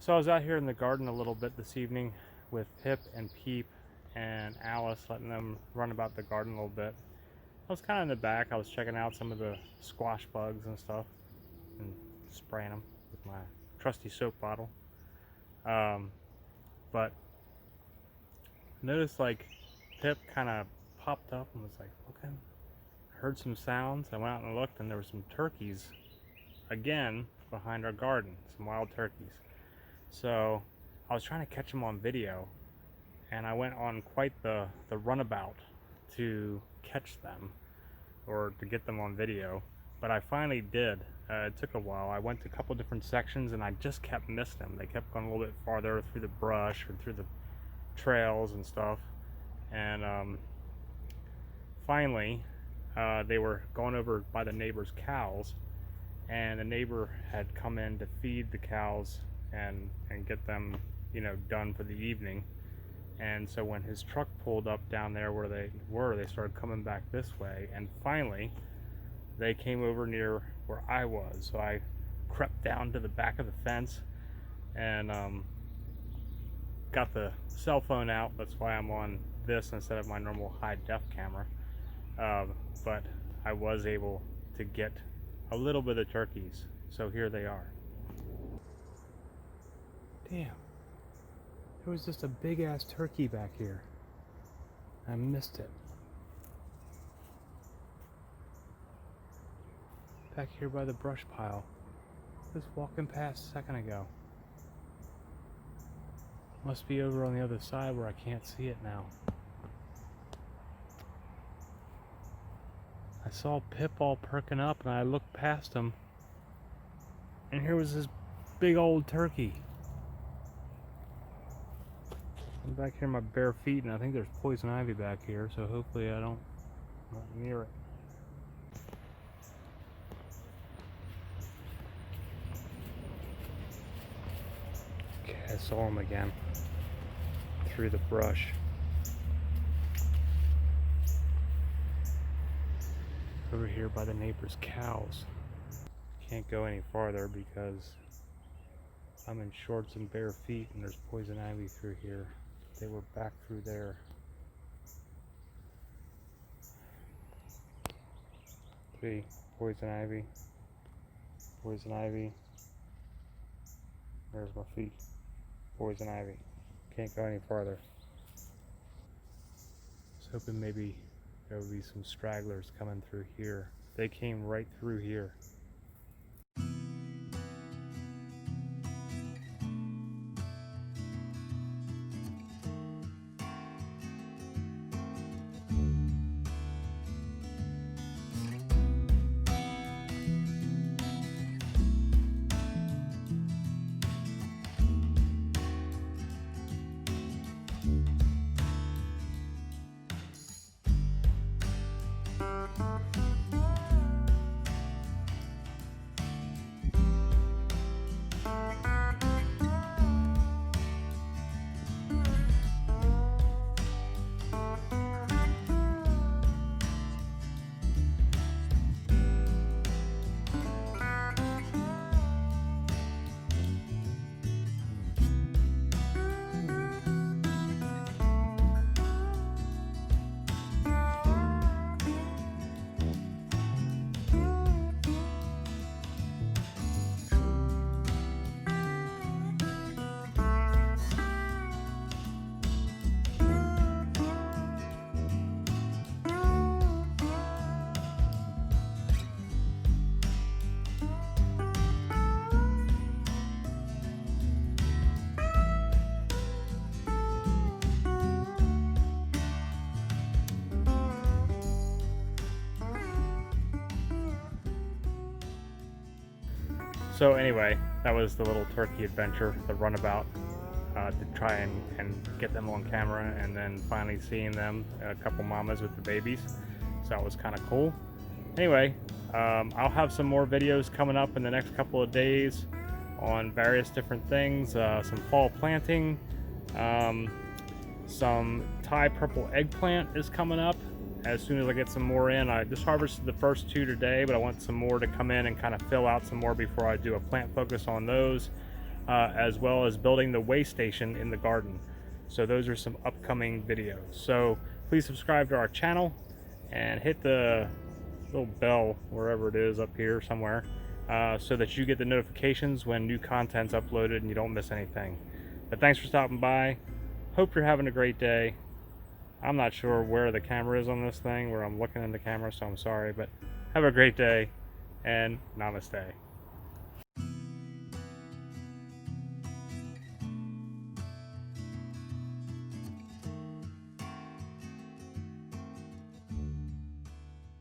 So I was out here in the garden a little bit this evening with Pip and Peep and Alice, letting them run about the garden a little bit. I was kind of in the back. I was checking out some of the squash bugs and stuff and spraying them with my trusty soap bottle. But noticed like Pip kind of popped up and was like looking. Heard some sounds. I went out and looked, and there were some turkeys again behind our garden, some wild turkeys. So I was trying to catch them on video, and I went on quite the runabout to catch them or to get them on video, but I finally did. It took a while. I went to a couple different sections and I just kept missing them. They kept going a little bit farther through the brush or through the trails and stuff, and finally they were going over by the neighbor's cows, and the neighbor had come in to feed the cows and get them, done for the evening. And so when his truck pulled up down there where they started coming back this way, and finally they came over near where I was. So I crept down to the back of the fence and got the cell phone out. That's why I'm on this instead of my normal high def camera. But I was able to get a little bit of turkeys. So here they are. Damn. There was just a big ass turkey back here. I missed it. Back here by the brush pile. Just walking past a second ago. Must be over on the other side where I can't see it now. I saw Pip all perking up and I looked past him, and here was this big old turkey. I'm back here in my bare feet, and I think there's poison ivy back here, so hopefully I'm not near it. Okay, I saw him again through the brush. Over here by the neighbor's cows. Can't go any farther because I'm in shorts and bare feet, and there's poison ivy through here. They were back through there. See, poison ivy. Poison ivy. There's my feet. Poison ivy. Can't go any farther. I was hoping maybe there would be some stragglers coming through here. They came right through here. So anyway, that was the little turkey adventure, the runabout, to try and get them on camera, and then finally seeing them, a couple mamas with the babies. So that was kind of cool. Anyway, I'll have some more videos coming up in the next couple of days on various different things, some fall planting, some Thai purple eggplant is coming up. As soon as I get some more in, I just harvested the first 2 today, but I want some more to come in and kind of fill out some more before I do a plant focus on those. as well as building the way station in the garden. So those are some upcoming videos. So please subscribe to our channel and hit the little bell wherever it is up here somewhere, so that you get the notifications when new content's uploaded and you don't miss anything. But thanks for stopping by. Hope you're having a great day. I'm not sure where the camera is on this thing, where I'm looking in the camera, so I'm sorry, but have a great day and namaste.